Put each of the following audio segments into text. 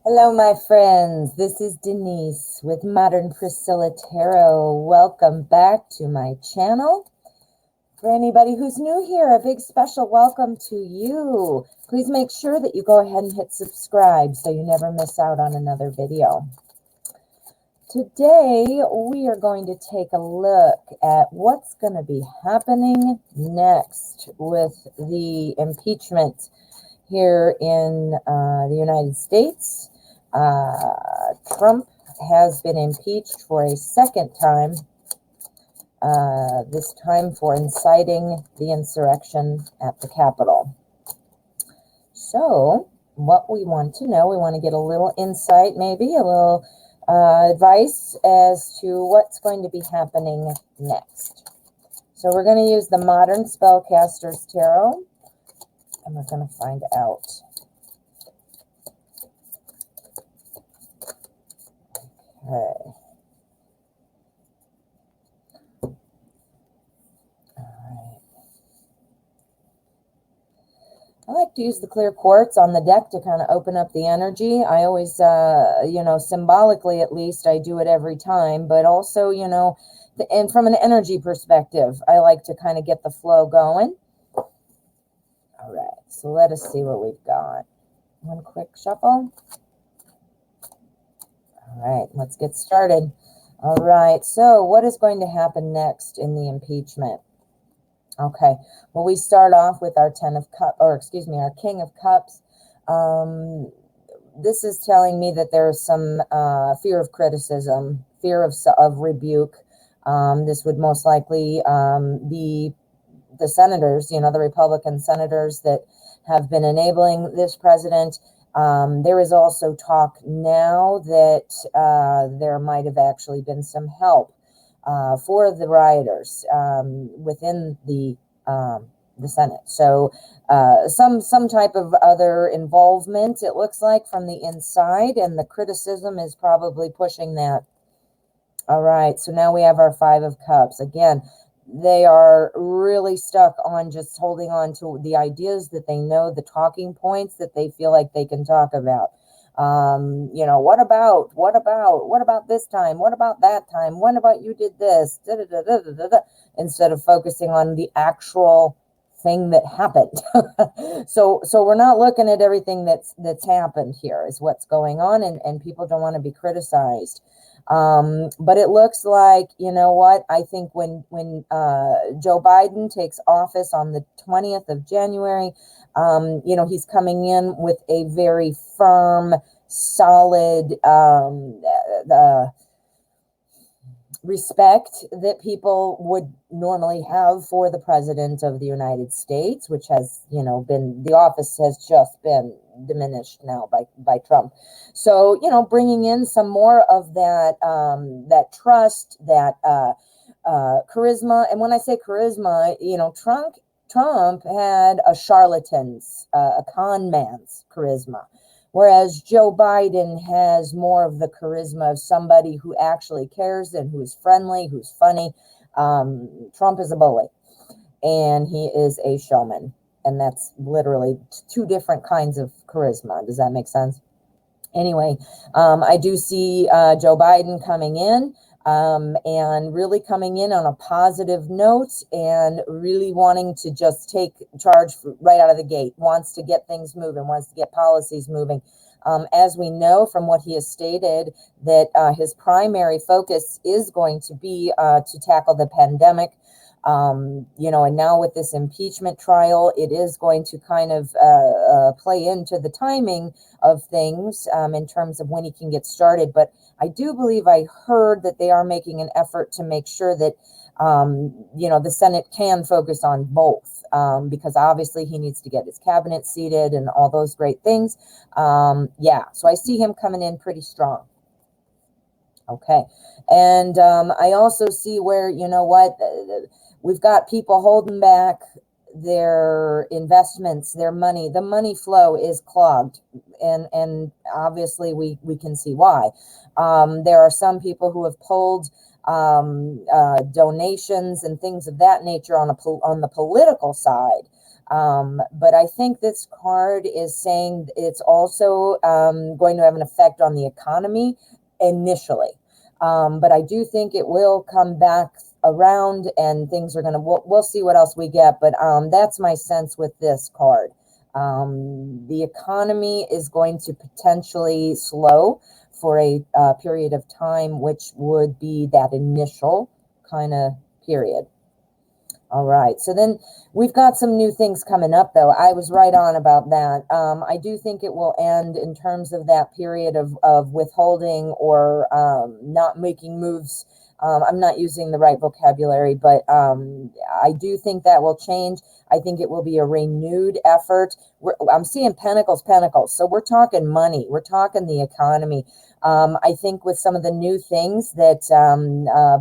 Hello, my friends. This is Denise with Modern Priscilla Tarot. Welcome back to my channel. For anybody who's new here, a big special welcome to you. Please make sure that you go ahead and hit subscribe so you never miss out on another video. Today, we are going to take a look at what's going to be happening next with the impeachment here in the United States. Trump has been impeached for a second time, this time for inciting the insurrection at the Capitol. So what we want to know, we want to get a little insight, maybe a little advice as to what's going to be happening next. So we're going to use the Modern Spellcasters Tarot, and we're going to find out. Okay. I like to use the clear quartz on the deck to kind of open up the energy. I always, symbolically at least, I do it every time, but also, and from an energy perspective, I like to kind of get the flow going. All right, so let us see what we've got. One quick shuffle. All right, let's get started. All right, so what is going to happen next in the impeachment? Okay, well, we start off with our our King of Cups. This is telling me that there's some fear of criticism, fear of rebuke. This would most likely be the senators, the Republican senators that have been enabling this president. There is also talk now that there might have actually been some help for the rioters within the Senate. So some type of other involvement, it looks like, from the inside, and the criticism is probably pushing that. All right, so now we have our Five of Cups. Again, they are really stuck on just holding on to the ideas that they know, the talking points that they feel like they can talk about. What about this time? What about that time? What about you did this? Da, da, da, da, da, da, instead of focusing on the actual thing that happened. So we're not looking at everything that's happened here is what's going on, and people don't want to be criticized. But it looks like, I think when Joe Biden takes office on the 20th of January, he's coming in with a very firm, solid respect that people would normally have for the president of the United States, which has, the office has just been diminished now by Trump. So, bringing in some more of that, that trust, that charisma. And when I say charisma, Trump had a charlatan's, a con man's charisma, whereas Joe Biden has more of the charisma of somebody who actually cares and who is friendly, who's funny. Trump is a bully, and he is a showman. And that's literally two different kinds of charisma. Does that make sense? Anyway, I do see Joe Biden coming in and really coming in on a positive note and really wanting to just take charge right out of the gate, wants to get things moving, wants to get policies moving. As we know from what he has stated, that his primary focus is going to be to tackle the pandemic. And now with this impeachment trial, it is going to kind of play into the timing of things in terms of when he can get started. But I do believe I heard that they are making an effort to make sure that, the Senate can focus on both, because obviously he needs to get his cabinet seated and all those great things. So I see him coming in pretty strong. Okay. And I also see where, we've got people holding back their investments, their money. The money flow is clogged, and obviously we can see why. There are some people who have pulled donations and things of that nature on the political side, But I think this card is saying it's also going to have an effect on the economy initially. But I do think it will come back around and things are going to, we'll see what else we get. But that's my sense with this card. The economy is going to potentially slow for a period of time, which would be that initial kind of period. All right, so then we've got some new things coming up, though. I was right on about that. I do think it will end in terms of that period of withholding or not making moves. I'm not using the right vocabulary, but I do think that will change. I think it will be a renewed effort. I'm seeing pentacles, so we're talking money. We're talking the economy. I think with some of the new things that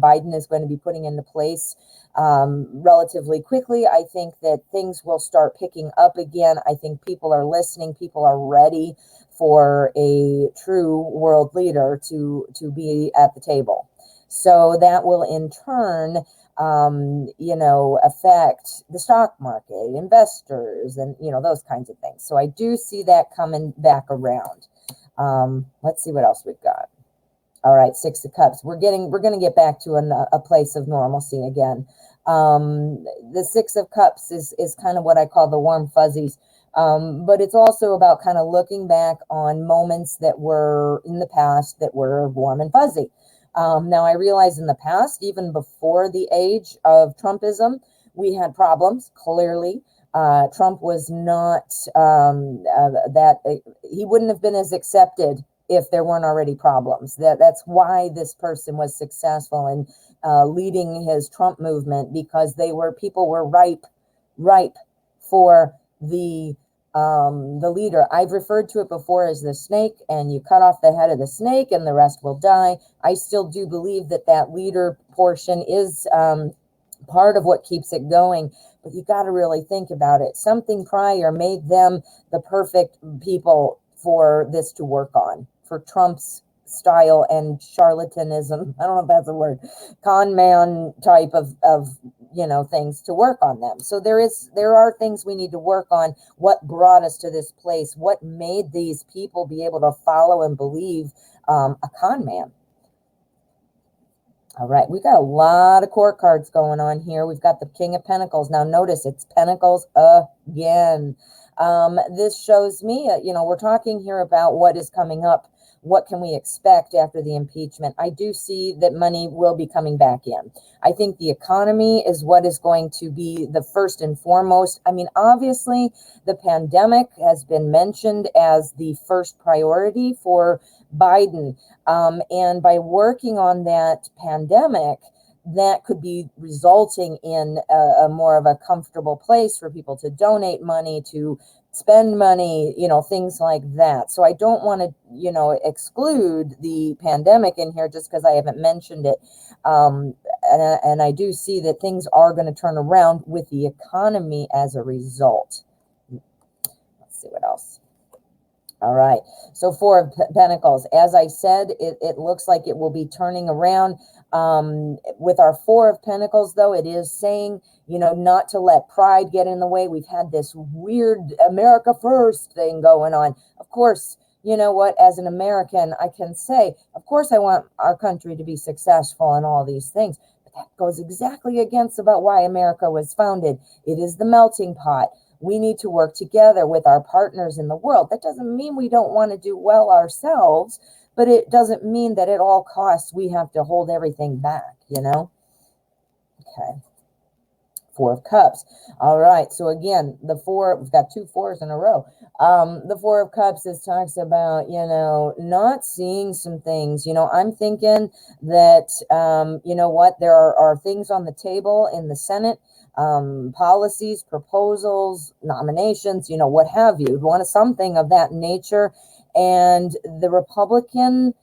Biden is going to be putting into place relatively quickly, I think that things will start picking up again. I think people are listening. People are ready for a true world leader to be at the table. So that will in turn, affect the stock market, investors, and, those kinds of things. So I do see that coming back around. Let's see what else we've got. All right, Six of Cups. We're going to get back to a place of normalcy again. The Six of Cups is kind of what I call the warm fuzzies. But it's also about kind of looking back on moments that were in the past that were warm and fuzzy. Now, I realize in the past, even before the age of Trumpism, we had problems, clearly. Trump was not he wouldn't have been as accepted if there weren't already problems. That's why this person was successful in leading his Trump movement, because people were ripe for the leader. I've referred to it before as the snake, and you cut off the head of the snake and the rest will die. I still do believe that leader portion is part of what keeps it going, but you got to really think about it. Something prior made them the perfect people for this to work on, for Trump's style and charlatanism. I don't know if that's a word, con man type of things to work on them. So there are things we need to work on. What brought us to this place? What made these people be able to follow and believe a con man? All right, we've got a lot of court cards going on here. We've got the King of Pentacles. Now notice it's Pentacles again. This shows me, we're talking here about what is coming up. What can we expect after the impeachment? I do see that money will be coming back in. I think the economy is what is going to be the first and foremost. I mean, obviously, the pandemic has been mentioned as the first priority for Biden. And by working on that pandemic, that could be resulting in a more of a comfortable place for people to donate money, to spend money, things like that. So I don't want to, exclude the pandemic in here just because I haven't mentioned it. And I do see that things are going to turn around with the economy as a result. Let's see what else. All right, so Four of Pentacles. As I said, it looks like it will be turning around. With our Four of Pentacles, though, it is saying, not to let pride get in the way. We've had this weird America first thing going on. Of course, you know what, as an American, I can say, of course, I want our country to be successful and all these things. But that goes exactly against about why America was founded. It is the melting pot. We need to work together with our partners in the world. That doesn't mean we don't want to do well ourselves, but it doesn't mean that at all costs we have to hold everything back, Okay. Four of Cups. All right. So again, we've got 2 4s in a row. The Four of Cups talks about, not seeing some things. I'm thinking that, there are things on the table in the Senate, policies, proposals, nominations, what have you. Want something of that nature. And the Republican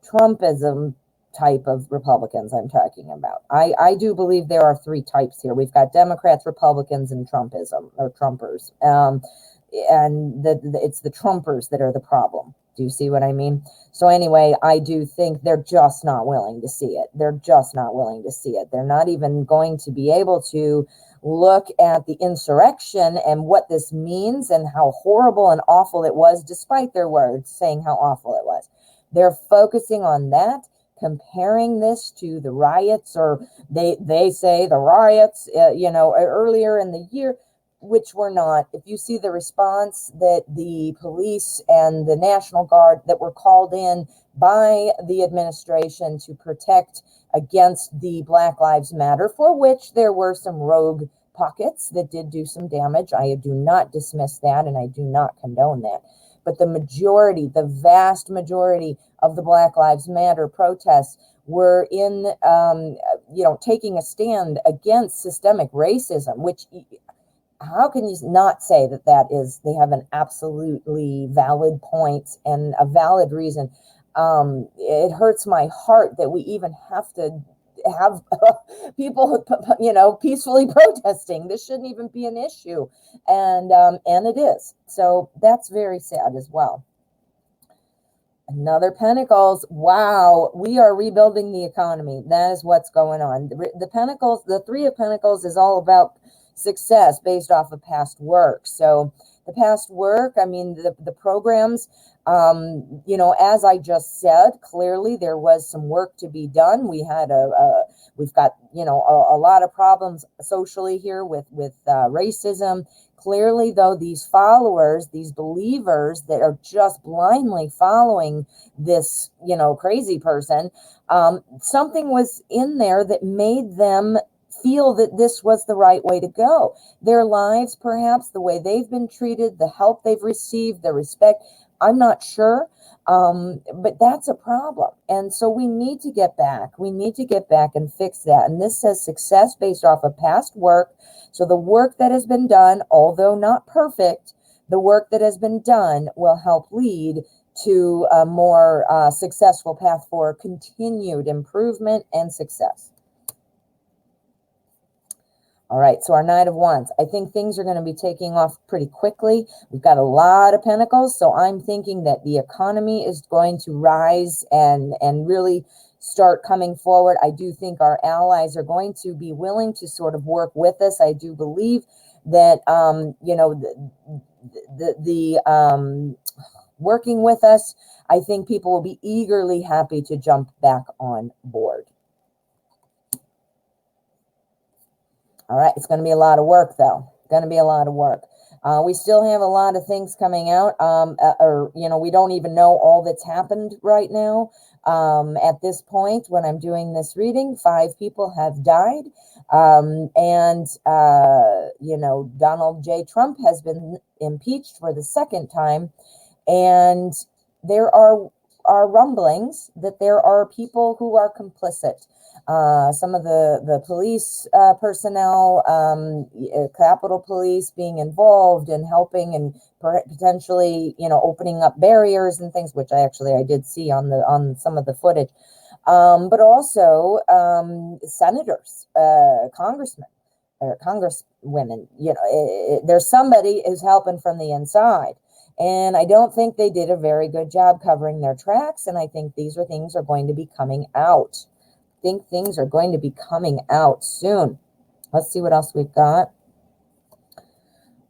Trumpism type of Republicans I'm talking about. I do believe there are 3 types here. We've got Democrats, Republicans, and Trumpism, or Trumpers. And it's the Trumpers that are the problem. Do you see what I mean? So anyway, I do think they're just not willing to see it. They're just not willing to see it. They're not even going to be able to look at the insurrection and what this means and how horrible and awful it was, despite their words saying how awful it was. They're focusing on that, comparing this to the riots, or they say the riots, earlier in the year, which were not. If you see the response that the police and the National Guard that were called in by the administration to protect against the Black Lives Matter, for which there were some rogue pockets that did do some damage. I do not dismiss that, and I do not condone that. But the majority, the vast majority of the Black Lives Matter protests were in, taking a stand against systemic racism, which, how can you not say that they have an absolutely valid point and a valid reason? It hurts my heart that we even have to have people, peacefully protesting. This shouldn't even be an issue. And it is. So that's very sad as well. Another Pentacles. Wow, we are rebuilding the economy. That is what's going on. The Pentacles, the Three of Pentacles is all about success based off of past work. So the past work, I mean, the programs, as I just said, clearly there was some work to be done. We've got, a lot of problems socially here with racism. Clearly, though, these followers, these believers that are just blindly following this, crazy person, something was in there that made them feel that this was the right way to go. Their lives, perhaps, the way they've been treated, the help they've received, the respect, I'm not sure, but that's a problem. And so we need to get back. We need to get back and fix that. And this says success based off of past work. So the work that has been done, although not perfect, the work that has been done will help lead to a more successful path for continued improvement and success. All right, so our Knight of Wands. I think things are going to be taking off pretty quickly. We've got a lot of Pentacles, so I'm thinking that the economy is going to rise and really start coming forward. I do think our allies are going to be willing to sort of work with us. I do believe that, working with us, I think people will be eagerly happy to jump back on board. All right, it's going to be a lot of work, though. Going to be a lot of work. We still have a lot of things coming out, we don't even know all that's happened right now. At this point, when I'm doing this reading, 5 people have died. Donald J. Trump has been impeached for the second time. And there are rumblings that there are people who are complicit. Some of the police personnel, Capitol Police being involved and helping and potentially, opening up barriers and things, which I did see on some of the footage. But also senators, congressmen, or congresswomen. There's somebody who's helping from the inside. And I don't think they did a very good job covering their tracks. And I think things are going to be coming out. Things are going to be coming out soon. Let's see what else we've got.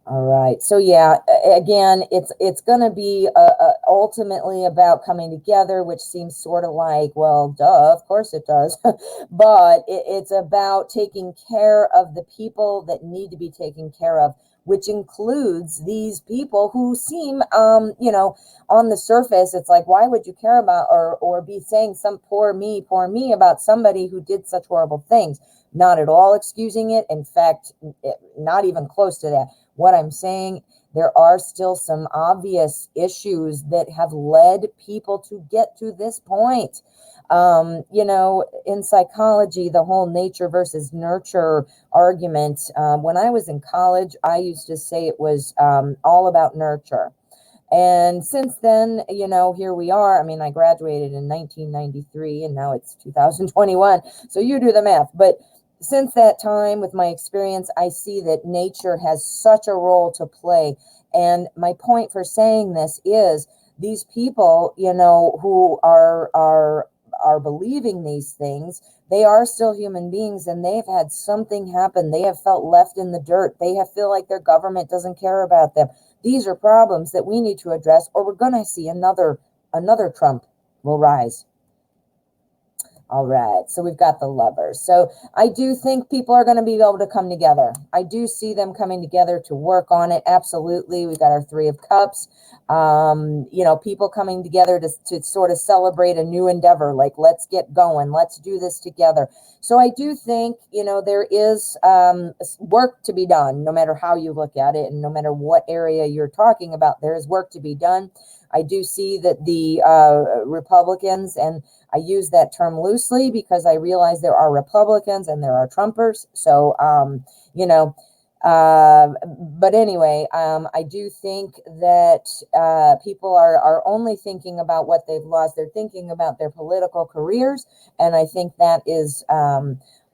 All right. So yeah, again, it's going to be ultimately about coming together, which seems sort of like, well, duh, of course it does. But it's about taking care of the people that need to be taken care of, which includes these people who seem, on the surface, it's like, why would you care about or be saying some poor me about somebody who did such horrible things? Not at all excusing it. In fact, not even close to that. What I'm saying, there are still some obvious issues that have led people to get to this point. In psychology, the whole nature versus nurture argument, when I was in college, I used to say it was all about nurture. And since then, here we are. I mean, I graduated in 1993 and now it's 2021. So you do the math. But since that time, with my experience, I see that nature has such a role to play. And my point for saying this is these people, who are believing these things, they are still human beings, and they've had something happen. They have felt left in the dirt. They have feel like their government doesn't care about them. These are problems that we need to address, or we're going to see another Trump will rise. All right, so we've got the Lovers. So I do think people are going to be able to come together. I do see them coming together to work on it. Absolutely. We've got our Three of Cups. People coming together to sort of celebrate a new endeavor. Like, let's get going. Let's do this together. So I do think, there is work to be done, no matter how you look at it, and no matter what area you're talking about, there is work to be done. I do see that the Republicans, and I use that term loosely because I realize there are Republicans and there are Trumpers. So, but anyway, I do think that people are only thinking about what they've lost. They're thinking about their political careers. And I think that is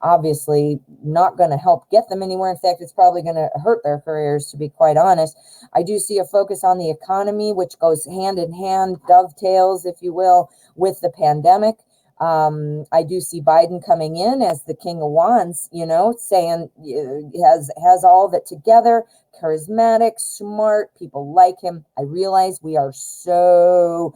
obviously not going to help get them anywhere. In fact, it's probably going to hurt their careers, to be quite honest. I do see a focus on the economy, which goes hand in hand, dovetails, if you will, with the pandemic. I do see Biden coming in as the King of Wands, saying has all of it together, charismatic, smart, people like him. I realize we are so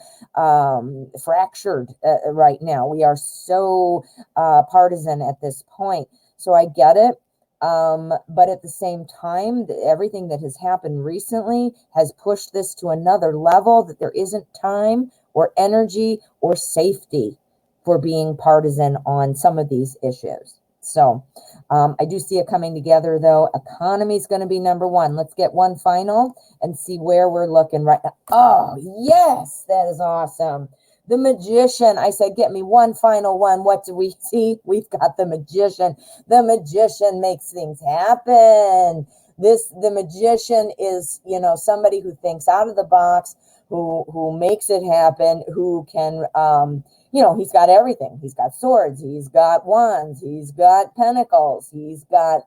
fractured right now. We are so partisan at this point. So I get it. But at the same time, everything that has happened recently has pushed this to another level, that there isn't time or energy or safety for being partisan on some of these issues. So I do see it coming together, though. Economy is going to be number one. Let's get one final and see where we're looking right now. Oh, yes, that is awesome. The Magician. I said, get me one final one. What do we see? We've got the Magician. The Magician makes things happen. The Magician is, somebody who thinks out of the box, who makes it happen, who can, he's got everything. He's got swords. He's got wands. He's got pentacles. He's got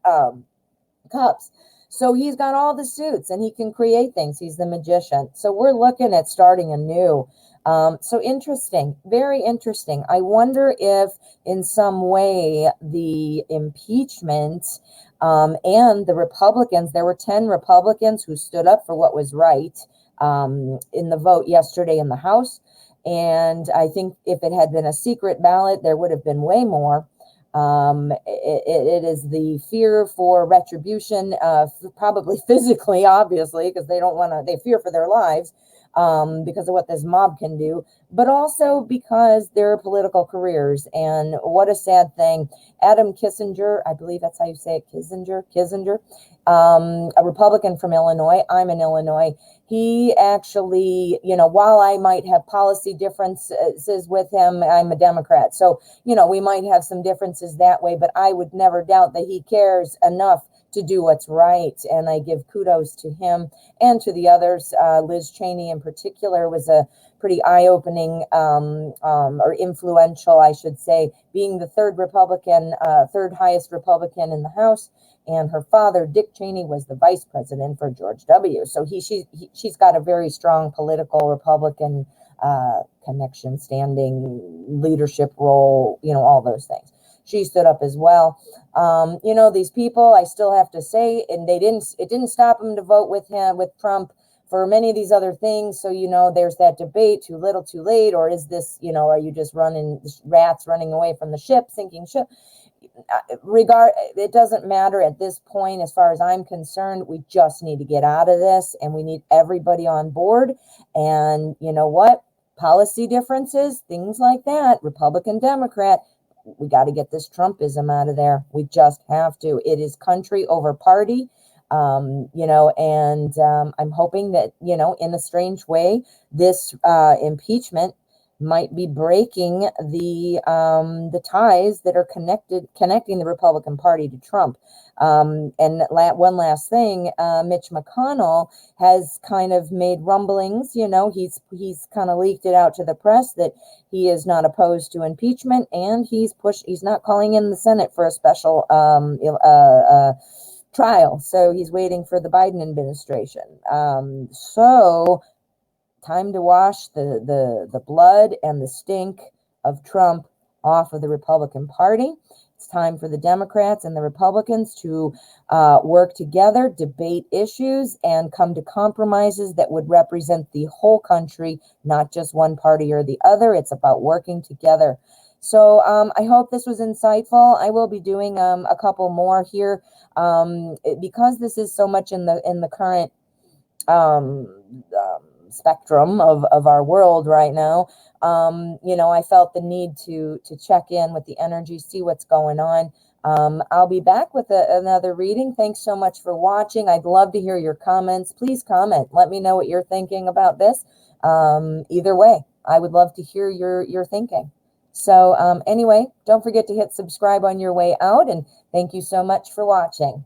cups. So he's got all the suits, and he can create things. He's the Magician. So we're looking at starting anew. So interesting, very interesting. I wonder if in some way the impeachment and the Republicans, there were 10 Republicans who stood up for what was right in the vote yesterday in the House. And I think if it had been a secret ballot, there would have been way more. It is the fear for retribution, probably physically, obviously, because they fear for their lives because of what this mob can do, but also because their political careers. And what a sad thing. Adam Kissinger, I believe that's how you say it, Kissinger, a Republican from Illinois. I'm in Illinois. He actually, while I might have policy differences with him, I'm a Democrat. So, we might have some differences that way, but I would never doubt that he cares enough to do what's right. And I give kudos to him and to the others. Liz Cheney in particular was a pretty eye-opening or influential, I should say, being the third highest Republican in the House. And her father, Dick Cheney, was the vice president for George W. So she's got a very strong political Republican connection, standing, leadership role, all those things. She stood up as well. These people, I still have to say, and it didn't stop them to vote with Trump for many of these other things. So, there's that debate, too little, too late, or is this, are you just rats running away from the ship, sinking ship? It doesn't matter at this point. As far as I'm concerned, we just need to get out of this, and we need everybody on board. And you know what? Policy differences, things like that, Republican, Democrat, we got to get this Trumpism out of there. We just have to. It is country over party, and I'm hoping that, in a strange way, this impeachment might be breaking the ties that are connecting the Republican Party to Trump. And one last thing, Mitch McConnell has kind of made rumblings. He's kind of leaked it out to the press that he is not opposed to impeachment, and he's not calling in the Senate for a special trial. So he's waiting for the Biden administration. So time to wash the blood and the stink of Trump off of the Republican Party. It's time for the Democrats and the Republicans to work together, debate issues, and come to compromises that would represent the whole country, not just one party or the other. It's about working together. So I hope this was insightful. I will be doing a couple more here because this is so much in the current spectrum of our world right now. I felt the need to check in with the energy, see what's going on. I'll be back with another reading. Thanks so much for watching. I'd love to hear your comments. Please comment. Let me know what you're thinking about this. Either way, I would love to hear your thinking. So anyway, don't forget to hit subscribe on your way out, and thank you so much for watching.